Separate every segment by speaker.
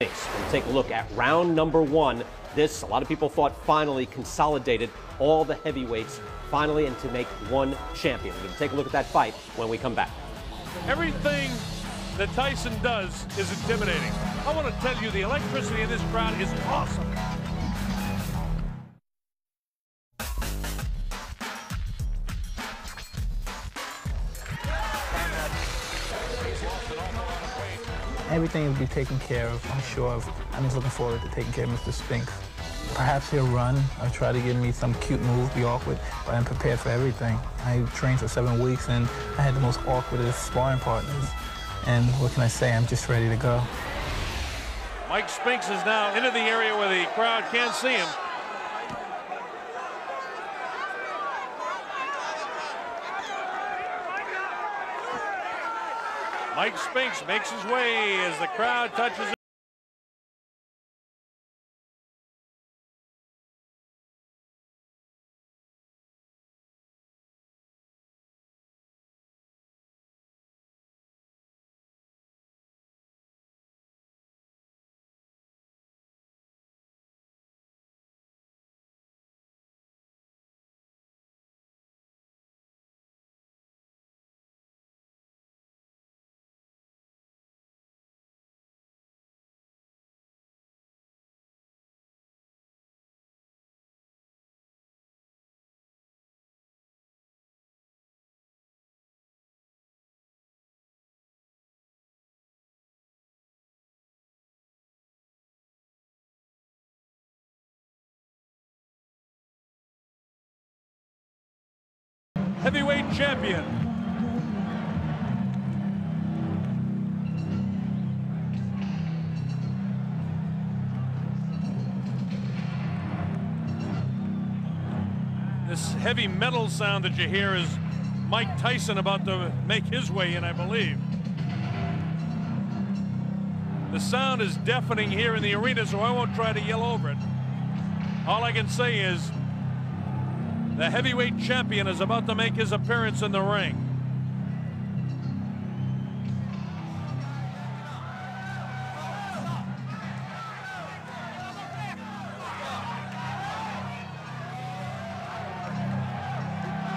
Speaker 1: We'll take a look at round number one. This, a lot of people thought, finally consolidated all the heavyweights finally and to make one champion. We're going to take a look at that fight when we come back.
Speaker 2: Everything that Tyson does is intimidating. I want to tell you, the electricity in this crowd is awesome.
Speaker 3: Everything will be taken care of, I'm sure of. I'm just looking forward to taking care of Mr. Spinks. Perhaps he'll run or try to give me some cute move, be awkward, but I'm prepared for everything. I trained for 7 weeks and I had the most awkwardest sparring partners. And what can I say, I'm just ready to go.
Speaker 2: Mike Spinks is now into the area where the crowd can't see him. Mike Spinks makes his way as the crowd touches him. Heavyweight champion. This heavy metal sound that you hear is Mike Tyson about to make his way in, I believe. The sound is deafening here in the arena, so I won't try to yell over it. All I can say is the heavyweight champion is about to make his appearance in the ring.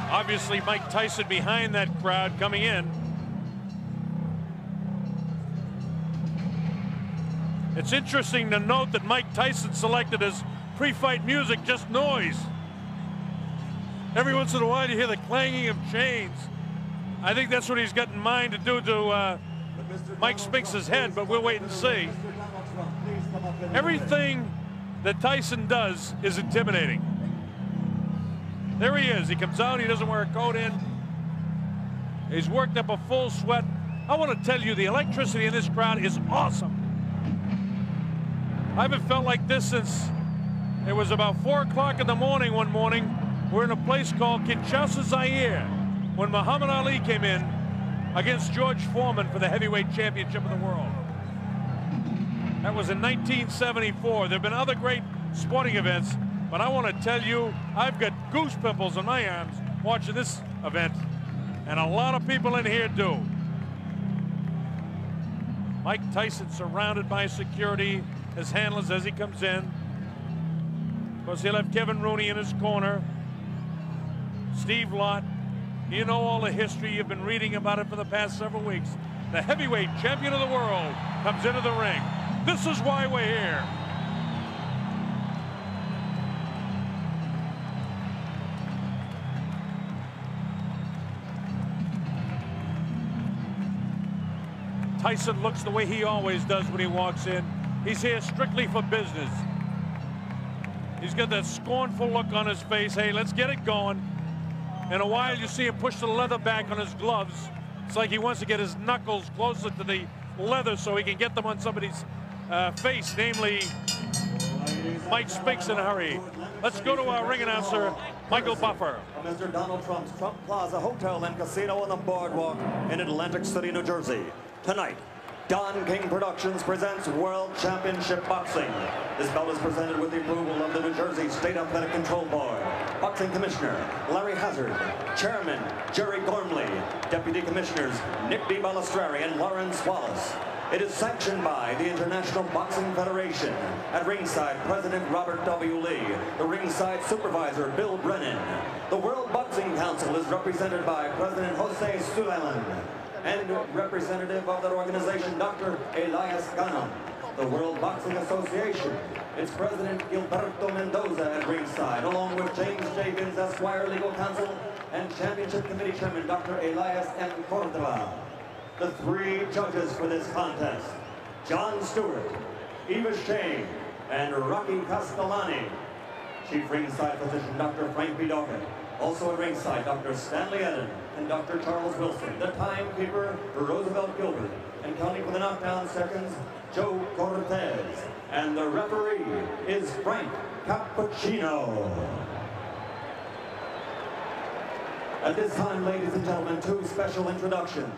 Speaker 2: Obviously, Mike Tyson behind that crowd coming in. It's interesting to note that Mike Tyson selected as pre-fight music just noise. Every once in a while you hear the clanging of chains. I think that's what he's got in mind to do to Mike Spinks' head, but we'll wait and see. Everything that Tyson does is intimidating. There he is. He comes out. He doesn't wear a coat in. He's worked up a full sweat. I want to tell you, the electricity in this crowd is awesome. I haven't felt like this since it was about 4 o'clock in the morning one morning. We're in a place called Kinshasa, Zaire, when Muhammad Ali came in against George Foreman for the heavyweight championship of the world. That was in 1974. There have been other great sporting events, but I want to tell you, I've got goose pimples on my arms watching this event, and a lot of people in here do. Mike Tyson surrounded by security, his handlers as he comes in. Of course, he'll have Kevin Rooney in his corner. Steve Lott, you know all the history. You've been reading about it for the past several weeks. The heavyweight champion of the world comes into the ring. This is why we're here. Tyson looks the way he always does when he walks in. He's here strictly for business. He's got that scornful look on his face. Hey, let's get it going. In a while, you see him push the leather back on his gloves. It's like he wants to get his knuckles closer to the leather so he can get them on somebody's face, namely Mike Spinks in a hurry. Let's go to our ring announcer, Michael Buffer.
Speaker 4: Mr. Donald Trump's Trump Plaza Hotel and Casino on the Boardwalk in Atlantic City, New Jersey. Tonight, Don King Productions presents World Championship Boxing. This belt is presented with the approval of the New Jersey State Athletic Control Board. Boxing Commissioner Larry Hazard, Chairman Jerry Gormley, Deputy Commissioners Nick D. Balistrari and Lawrence Wallace. It is sanctioned by the International Boxing Federation. At ringside, President Robert W. Lee. The ringside supervisor, Bill Brennan. The World Boxing Council is represented by President Jose Suleiman and representative of that organization, Dr. Elias Ganem. The World Boxing Association, its president, Gilberto Mendoza, at ringside, along with James Jenkins, Esquire Legal Counsel, and Championship Committee Chairman, Dr. Elias M. Cordova. The three judges for this contest, John Stewart, Eva Shane, and Rocky Castellani. Chief ringside physician, Dr. Frank B. Dawkins. Also at ringside, Dr. Stanley Eden and Dr. Charles Wilson. The timekeeper, Roosevelt Gilbert. And counting for the knockdown seconds, Joe Cortez. And the referee is Frank Cappuccino. At this time, ladies and gentlemen, two special introductions.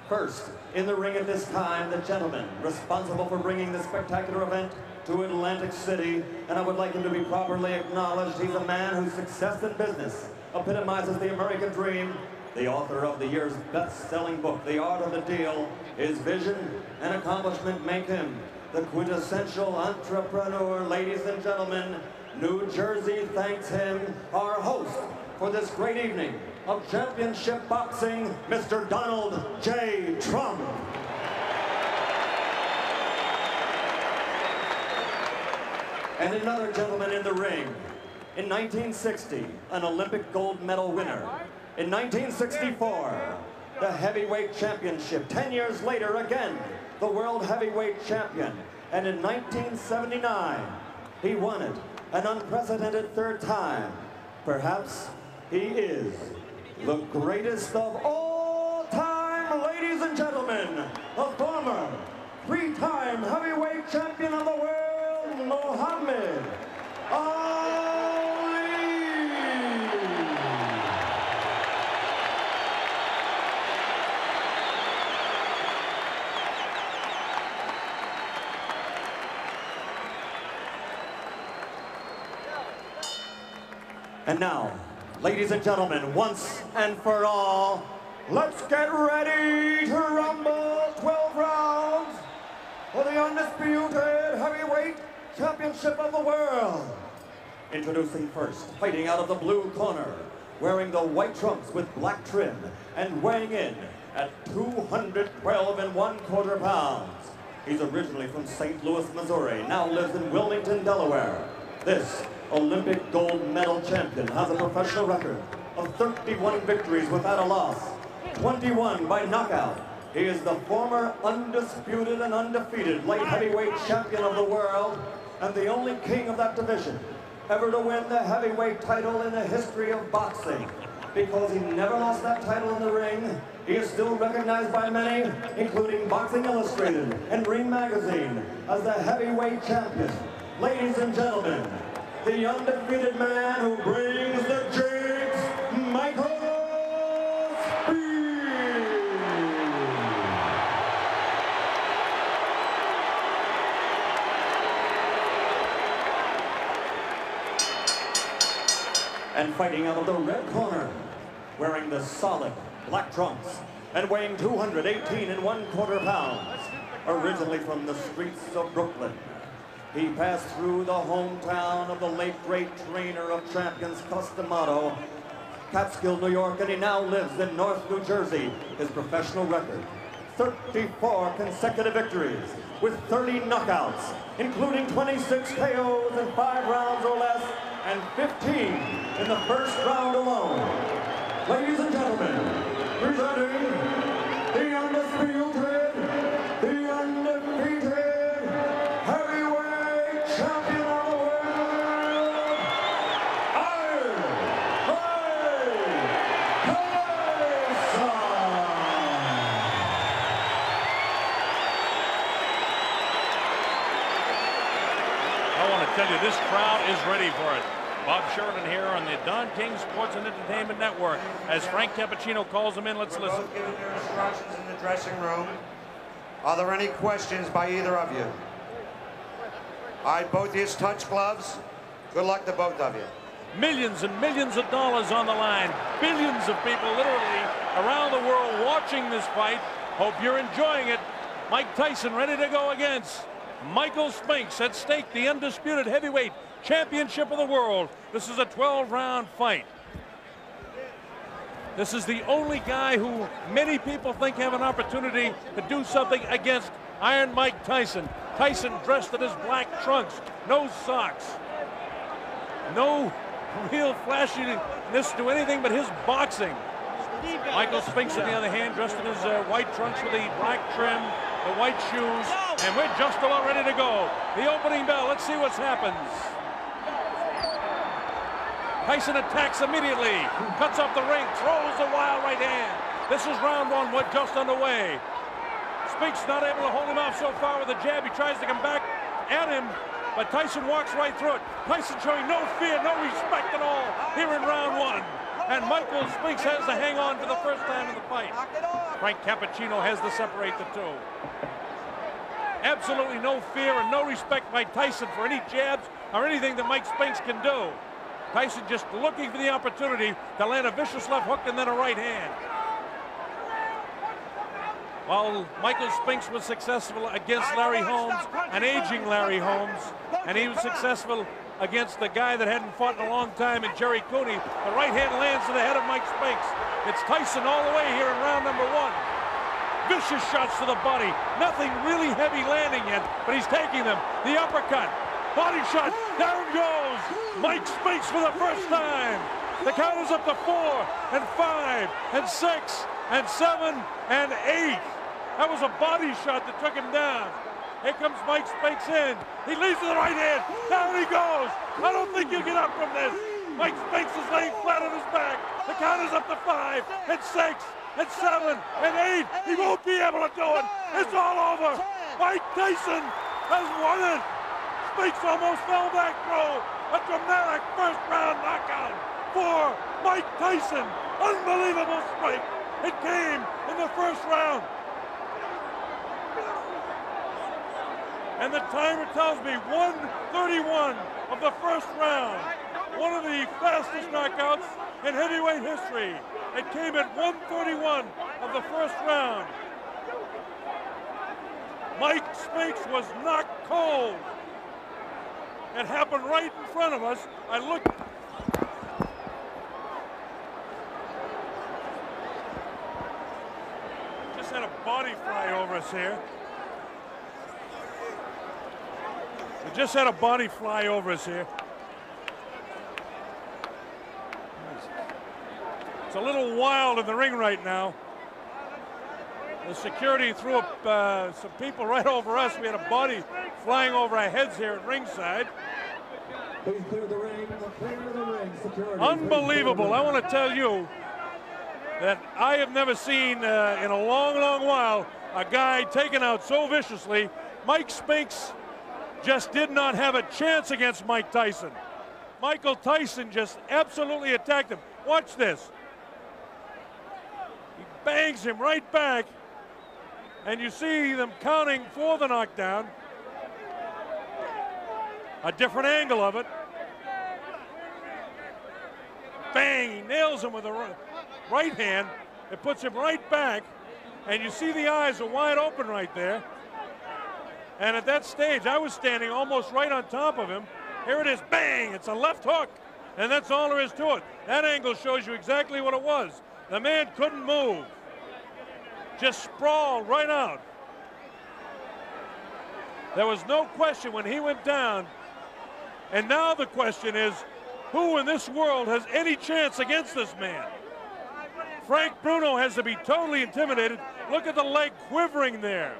Speaker 4: First, in the ring at this time, the gentleman responsible for bringing this spectacular event to Atlantic City, and I would like him to be properly acknowledged. He's a man whose success in business epitomizes the American dream, the author of the year's best-selling book, The Art of the Deal. His vision and accomplishment make him the quintessential entrepreneur. Ladies and gentlemen, New Jersey thanks him, our host for this great evening of championship boxing, Mr. Donald J. Trump. And another gentleman in the ring. In 1960, an Olympic gold medal winner. In 1964, the heavyweight championship. 10 years later, again, the world heavyweight champion. And in 1979, he won it, an unprecedented third time. Perhaps he is the greatest of all time, ladies and gentlemen, a former three-time heavyweight champion of the world, Muhammad Ali. And now, ladies and gentlemen, once and for all, let's get ready to rumble. 12 rounds for the undisputed heavyweight championship of the world. Introducing first, fighting out of the blue corner, wearing the white trunks with black trim, and weighing in at 212 1/4 pounds. He's originally from St. Louis, Missouri, now lives in Wilmington, Delaware. This Olympic gold medal champion has a professional record of 31 victories without a loss, 21 by knockout. He is the former undisputed and undefeated light heavyweight champion of the world and the only king of that division ever to win the heavyweight title in the history of boxing. Because he never lost that title in the ring, he is still recognized by many, including Boxing Illustrated and Ring Magazine, as the heavyweight champion. Ladies and gentlemen, the undefeated man who brings the jigs, Michael Spinks. And fighting out of the red corner, wearing the solid black trunks and weighing 218 1/4 pounds, originally from the streets of Brooklyn. He passed through the hometown of the late great trainer of champions, Cus D'Amato, Catskill, New York, and he now lives in North New Jersey. His professional record, 34 consecutive victories with 30 knockouts, including 26 KOs in 5 rounds or less, and 15 in the first round alone. Ladies and gentlemen, presenting the undisputed, the undefeated heavyweight champion of the world, Tyson.
Speaker 2: I want to tell you, this crowd is ready for it. Bob Sheridan here on the Don King Sports and Entertainment Network. As Frank Cappuccino calls them in, let's listen.
Speaker 5: Both giving their instructions in the dressing room. Are there any questions by either of you? All right, both of you touch gloves. Good luck to both of you.
Speaker 2: Millions and millions of dollars on the line. Billions of people literally around the world watching this fight. Hope you're enjoying it. Mike Tyson ready to go against Michael Spinks. At stake, the undisputed heavyweight championship of the world. This is a 12-round fight. This is the only guy who many people think have an opportunity to do something against Iron Mike Tyson. Tyson dressed in his black trunks, no socks, no real flashiness to anything but his boxing. Michael Spinks, on the other hand, dressed in his white trunks with the black trim, the white shoes, and we're just about ready to go. The opening bell, let's see what happens. Tyson attacks immediately, cuts off the ring, throws a wild right hand. This is round one, we're just underway. Spinks not able to hold him off so far with a jab. He tries to come back at him, but Tyson walks right through it. Tyson showing no fear, no respect at all here in round one. And Michael Spinks has to hang on for the first time in the fight. Frank Cappuccino has to separate the two. Absolutely no fear and no respect by Tyson for any jabs or anything that Mike Spinks can do. Tyson just looking for the opportunity to land a vicious left hook and then a right hand. While Michael Spinks was successful against Larry Holmes, an aging Larry Holmes, and he was successful against the guy that hadn't fought in a long time in Jerry Cooney, the right hand lands to the head of Mike Spinks. It's Tyson all the way here in round number one. Vicious shots to the body. Nothing really heavy landing yet, but he's taking them. The uppercut. Body shot. Down goes Mike Spinks for the first time. The count is up to 4 and 5 and 6 and 7 and 8. That was a body shot that took him down. Here comes Mike Spinks in. He leads to the right hand. Down he goes. I don't think you get up from this. Mike Spinks is laying flat on his back. The count is up to 5 and 6 and 7 and 8. He won't be able to do it. It's all over. Mike Tyson has won it. Spinks almost fell back through a dramatic first round knockout for Mike Tyson. Unbelievable strike. It came in the first round. And the timer tells me 1:31 of the first round. One of the fastest knockouts in heavyweight history. It came at 1:31 of the first round. Mike Spinks was knocked cold. It happened right in front of us. I looked. Just had a body fly over us here. We just had a body fly over us here. It's a little wild in the ring right now. The security threw up some people right over us. We had a body flying over our heads here at ringside.
Speaker 6: Please clear the ring. Clear the ring. Security.
Speaker 2: Unbelievable. I want to tell you that I have never seen in a long, long while a guy taken out so viciously. Mike Spinks just did not have a chance against Mike Tyson. Michael Tyson just absolutely attacked him. Watch this. He bangs him right back, and you see them counting for the knockdown. A different angle of it. Bang, he nails him with a right hand. It puts him right back, and you see the eyes are wide open right there. And at that stage, I was standing almost right on top of him. Here it is, bang, it's a left hook. And that's all there is to it. That angle shows you exactly what it was. The man couldn't move. Just sprawled right out. There was no question when he went down. And now the question is, who in this world has any chance against this man? Frank Bruno has to be totally intimidated. Look at the leg quivering there.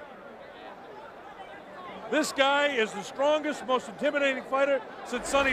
Speaker 2: This guy is the strongest, most intimidating fighter since Sonny